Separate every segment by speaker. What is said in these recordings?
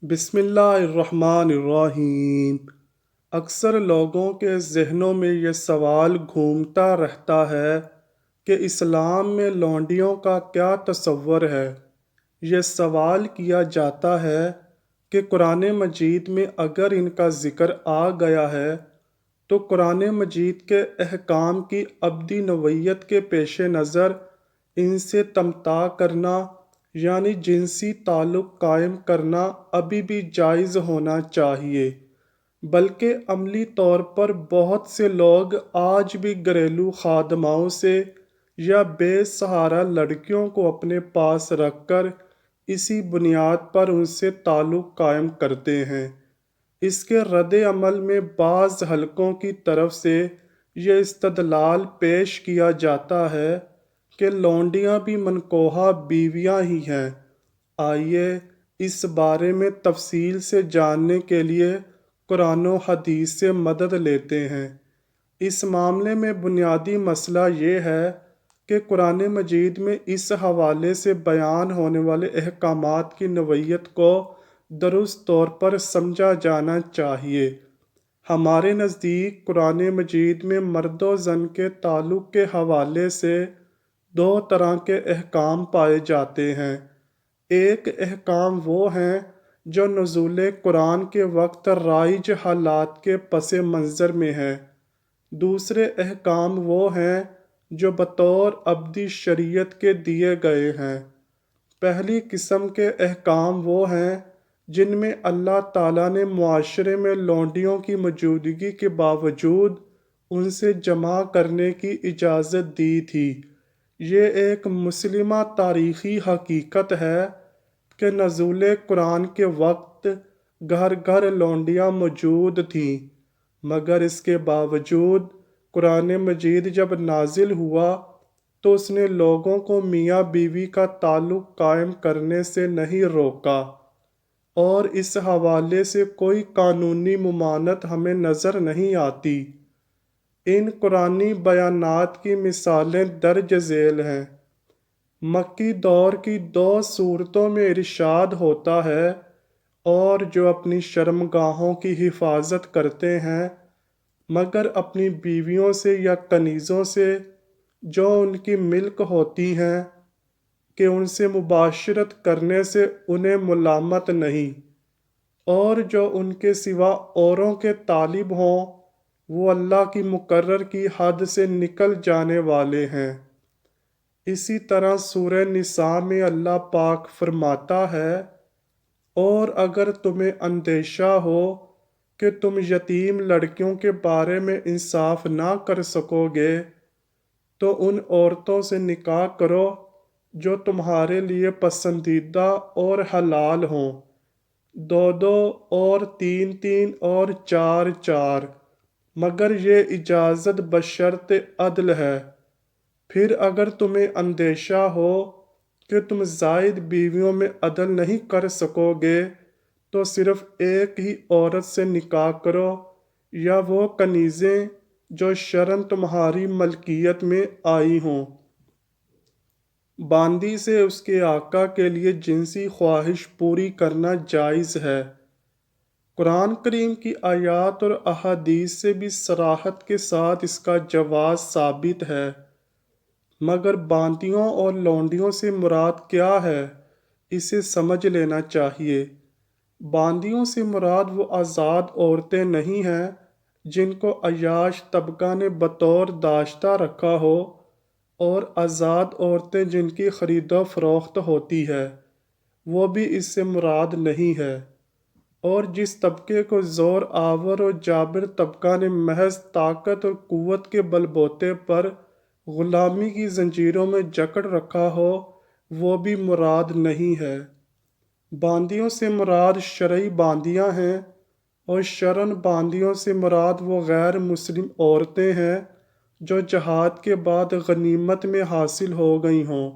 Speaker 1: بسم اللہ الرحمن الرحیم۔ اکثر لوگوں کے ذہنوں میں یہ سوال گھومتا رہتا ہے کہ اسلام میں لونڈیوں کا کیا تصور ہے۔ یہ سوال کیا جاتا ہے کہ قرآن مجید میں اگر ان کا ذکر آ گیا ہے تو قرآن مجید کے احکام کی ابدی نوعیت کے پیش نظر ان سے تمتاع کرنا یعنی جنسی تعلق قائم کرنا ابھی بھی جائز ہونا چاہیے، بلکہ عملی طور پر بہت سے لوگ آج بھی گھریلو خادماؤں سے یا بے سہارا لڑکیوں کو اپنے پاس رکھ کر اسی بنیاد پر ان سے تعلق قائم کرتے ہیں۔ اس کے رد عمل میں بعض حلقوں کی طرف سے یہ استدلال پیش کیا جاتا ہے کہ لونڈیاں بھی منکوحہ بیویاں ہی ہیں۔ آئیے اس بارے میں تفصیل سے جاننے کے لیے قرآن و حدیث سے مدد لیتے ہیں۔ اس معاملے میں بنیادی مسئلہ یہ ہے کہ قرآن مجید میں اس حوالے سے بیان ہونے والے احکامات کی نوعیت کو درست طور پر سمجھا جانا چاہیے۔ ہمارے نزدیک قرآن مجید میں مرد و زن کے تعلق کے حوالے سے دو طرح کے احکام پائے جاتے ہیں۔ ایک احکام وہ ہیں جو نزول قرآن کے وقت رائج حالات کے پس منظر میں ہے۔ دوسرے احکام وہ ہیں جو بطور ابدی شریعت کے دیے گئے ہیں۔ پہلی قسم کے احکام وہ ہیں جن میں اللہ تعالیٰ نے معاشرے میں لونڈیوں کی موجودگی کے باوجود ان سے جماع کرنے کی اجازت دی تھی۔ یہ ایک مسلمہ تاریخی حقیقت ہے کہ نزول قرآن کے وقت گھر گھر لونڈیاں موجود تھیں، مگر اس کے باوجود قرآن مجید جب نازل ہوا تو اس نے لوگوں کو میاں بیوی کا تعلق قائم کرنے سے نہیں روکا، اور اس حوالے سے کوئی قانونی ممانعت ہمیں نظر نہیں آتی۔ ان قرآنی بیانات کی مثالیں درج ذیل ہیں۔ مکی دور کی دو صورتوں میں ارشاد ہوتا ہے، اور جو اپنی شرمگاہوں کی حفاظت کرتے ہیں مگر اپنی بیویوں سے یا کنیزوں سے جو ان کی ملک ہوتی ہیں کہ ان سے مباشرت کرنے سے انہیں ملامت نہیں، اور جو ان کے سوا اوروں کے طالب ہوں وہ اللہ کی مقرر کی حد سے نکل جانے والے ہیں۔ اسی طرح سورہ نساء میں اللہ پاک فرماتا ہے، اور اگر تمہیں اندیشہ ہو کہ تم یتیم لڑکیوں کے بارے میں انصاف نہ کر سکو گے تو ان عورتوں سے نکاح کرو جو تمہارے لیے پسندیدہ اور حلال ہوں، دو دو اور تین تین اور چار چار، مگر یہ اجازت بشرط عدل ہے۔ پھر اگر تمہیں اندیشہ ہو کہ تم زائد بیویوں میں عدل نہیں کر سکو گے تو صرف ایک ہی عورت سے نکاح کرو، یا وہ کنیزیں جو شرعاً تمہاری ملکیت میں آئی ہوں۔ باندی سے اس کے آقا کے لیے جنسی خواہش پوری کرنا جائز ہے۔ قرآن کریم کی آیات اور احادیث سے بھی صراحت کے ساتھ اس کا جواز ثابت ہے، مگر باندیوں اور لونڈیوں سے مراد کیا ہے اسے سمجھ لینا چاہیے۔ باندیوں سے مراد وہ آزاد عورتیں نہیں ہیں جن کو عیاش طبقہ نے بطور داشتہ رکھا ہو، اور آزاد عورتیں جن کی خرید و فروخت ہوتی ہے وہ بھی اس سے مراد نہیں ہے۔ اور جس طبقے کو زور آور اور جابر طبقہ نے محض طاقت اور قوت کے بل بوتے پر غلامی کی زنجیروں میں جکڑ رکھا ہو وہ بھی مراد نہیں ہے۔ باندیوں سے مراد شرعی باندیاں ہیں، اور شرعاً باندیوں سے مراد وہ غیر مسلم عورتیں ہیں جو جہاد کے بعد غنیمت میں حاصل ہو گئی ہوں،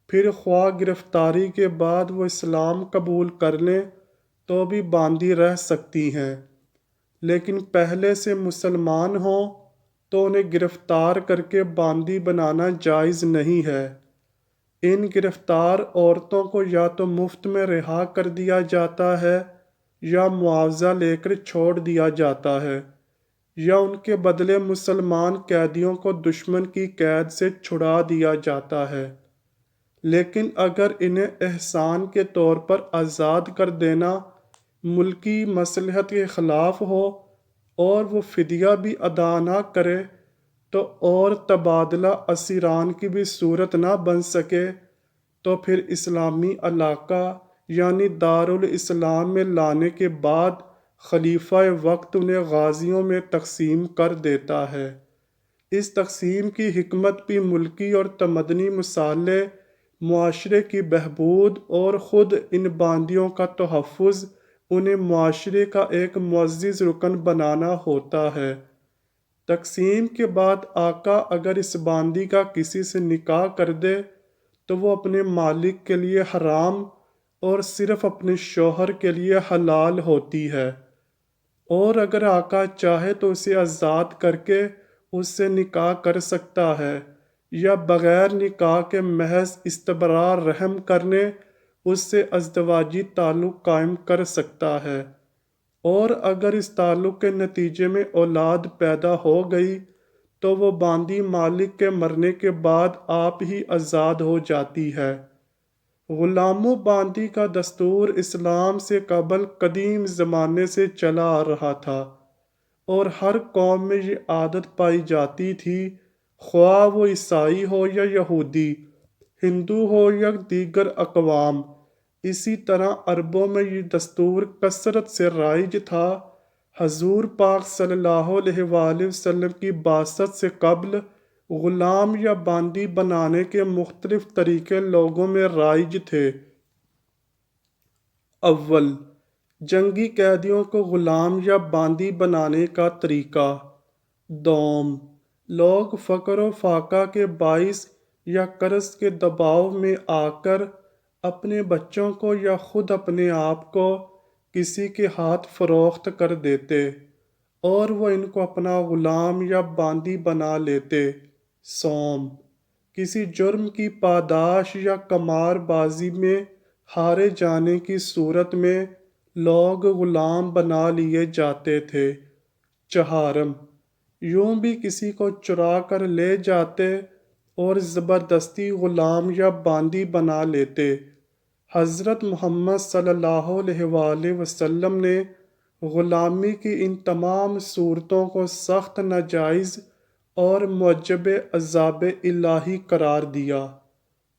Speaker 1: پھر خواہ گرفتاری کے بعد وہ اسلام قبول کر لیں تو بھی باندی رہ سکتی ہیں، لیکن پہلے سے مسلمان ہوں تو انہیں گرفتار کر کے باندی بنانا جائز نہیں ہے۔ ان گرفتار عورتوں کو یا تو مفت میں رہا کر دیا جاتا ہے یا معاوضہ لے کر چھوڑ دیا جاتا ہے، یا ان کے بدلے مسلمان قیدیوں کو دشمن کی قید سے چھڑا دیا جاتا ہے۔ لیکن اگر انہیں احسان کے طور پر آزاد کر دینا ملکی مصلحت کے خلاف ہو اور وہ فدیہ بھی ادا نہ کرے تو اور تبادلہ اسیران کی بھی صورت نہ بن سکے، تو پھر اسلامی علاقہ یعنی دارالاسلام میں لانے کے بعد خلیفہ وقت انہیں غازیوں میں تقسیم کر دیتا ہے۔ اس تقسیم کی حکمت بھی ملکی اور تمدنی مصالح، معاشرے کی بہبود اور خود ان باندیوں کا تحفظ انہیں معاشرے کا ایک معزز رکن بنانا ہوتا ہے۔ تقسیم کے بعد آقا اگر اس باندی کا کسی سے نکاح کر دے تو وہ اپنے مالک کے لیے حرام اور صرف اپنے شوہر کے لیے حلال ہوتی ہے، اور اگر آقا چاہے تو اسے آزاد کر کے اس سے نکاح کر سکتا ہے، یا بغیر نکاح کے محض استبراء رحم کرنے اس سے ازدواجی تعلق قائم کر سکتا ہے، اور اگر اس تعلق کے نتیجے میں اولاد پیدا ہو گئی تو وہ باندی مالک کے مرنے کے بعد آپ ہی آزاد ہو جاتی ہے۔ غلام و باندی کا دستور اسلام سے قبل قدیم زمانے سے چلا آ رہا تھا، اور ہر قوم میں یہ عادت پائی جاتی تھی، خواہ وہ عیسائی ہو یا یہودی، ہندو ہو یا دیگر اقوام۔ اسی طرح عربوں میں یہ دستور کثرت سے رائج تھا۔ حضور پاک صلی اللہ علیہ وآلہ وسلم کی بعثت سے قبل غلام یا باندی بنانے کے مختلف طریقے لوگوں میں رائج تھے۔ اول، جنگی قیدیوں کو غلام یا باندی بنانے کا طریقہ۔ دوم، لوگ فقر و فاقہ کے باعث یا قرض کے دباؤ میں آ کر اپنے بچوں کو یا خود اپنے آپ کو کسی کے ہاتھ فروخت کر دیتے اور وہ ان کو اپنا غلام یا باندی بنا لیتے۔ سوم، کسی جرم کی پاداش یا قمار بازی میں ہارے جانے کی صورت میں لوگ غلام بنا لیے جاتے تھے۔ چہارم، یوں بھی کسی کو چرا کر لے جاتے اور زبردستی غلام یا باندی بنا لیتے۔ حضرت محمد صلی اللہ علیہ وآلہ وسلم نے غلامی کی ان تمام صورتوں کو سخت ناجائز اور موجب عذاب الہی قرار دیا،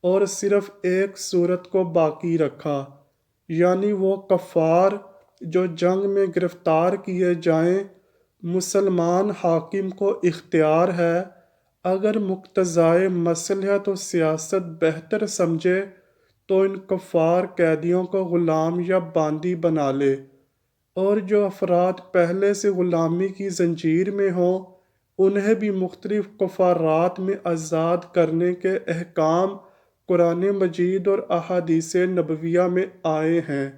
Speaker 1: اور صرف ایک صورت کو باقی رکھا، یعنی وہ کفار جو جنگ میں گرفتار کیے جائیں۔ مسلمان حاکم کو اختیار ہے، اگر مقتضائے مصلحت و سیاست بہتر سمجھے تو ان کفار قیدیوں کو غلام یا باندی بنا لے، اور جو افراد پہلے سے غلامی کی زنجیر میں ہوں انہیں بھی مختلف کفارات میں آزاد کرنے کے احکام قرآن مجید اور احادیث نبویہ میں آئے ہیں۔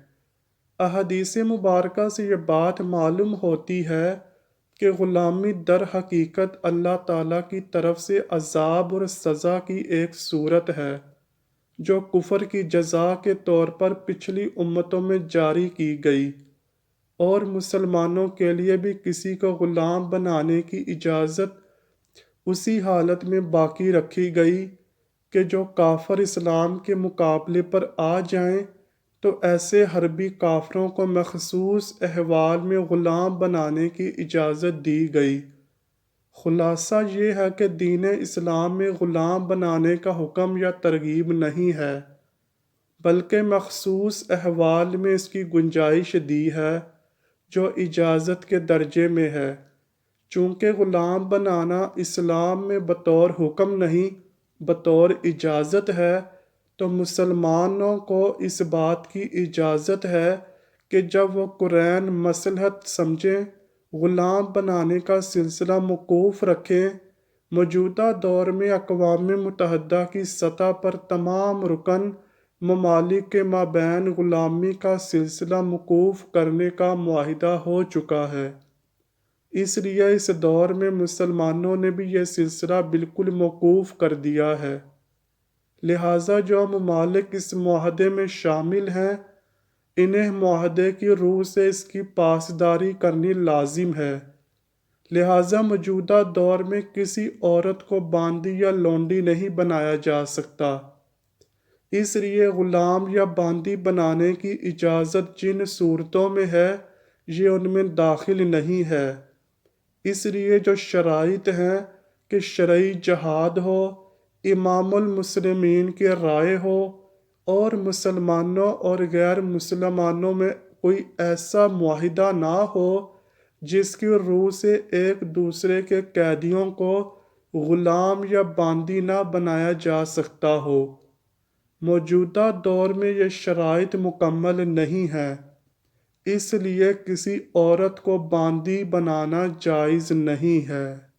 Speaker 1: احادیث مبارکہ سے یہ بات معلوم ہوتی ہے کہ غلامی در حقیقت اللہ تعالیٰ کی طرف سے عذاب اور سزا کی ایک صورت ہے جو کفر کی جزا کے طور پر پچھلی امتوں میں جاری کی گئی، اور مسلمانوں کے لیے بھی کسی کو غلام بنانے کی اجازت اسی حالت میں باقی رکھی گئی کہ جو کافر اسلام کے مقابلے پر آ جائیں تو ایسے حربی کافروں کو مخصوص احوال میں غلام بنانے کی اجازت دی گئی۔ خلاصہ یہ ہے کہ دین اسلام میں غلام بنانے کا حکم یا ترغیب نہیں ہے، بلکہ مخصوص احوال میں اس کی گنجائش دی ہے جو اجازت کے درجے میں ہے۔ چونکہ غلام بنانا اسلام میں بطور حکم نہیں بطور اجازت ہے، تو مسلمانوں کو اس بات کی اجازت ہے کہ جب وہ قرآن مصلحت سمجھیں غلام بنانے کا سلسلہ موقوف رکھیں۔ موجودہ دور میں اقوام متحدہ کی سطح پر تمام رکن ممالک کے مابین غلامی کا سلسلہ موقوف کرنے کا معاہدہ ہو چکا ہے، اس لیے اس دور میں مسلمانوں نے بھی یہ سلسلہ بالکل موقوف کر دیا ہے۔ لہٰذا جو ممالک اس معاہدے میں شامل ہیں انہیں معاہدے کی روح سے اس کی پاسداری کرنی لازم ہے۔ لہٰذا موجودہ دور میں کسی عورت کو باندی یا لونڈی نہیں بنایا جا سکتا۔ اس لیے غلام یا باندی بنانے کی اجازت جن صورتوں میں ہے یہ ان میں داخل نہیں ہے۔ اس لیے جو شرائط ہیں کہ شرعی جہاد ہو، امام المسلمین کی رائے ہو اور مسلمانوں اور غیر مسلمانوں میں کوئی ایسا معاہدہ نہ ہو جس کی روح سے ایک دوسرے کے قیدیوں کو غلام یا باندی نہ بنایا جا سکتا ہو، موجودہ دور میں یہ شرائط مکمل نہیں ہیں، اس لیے کسی عورت کو باندی بنانا جائز نہیں ہے۔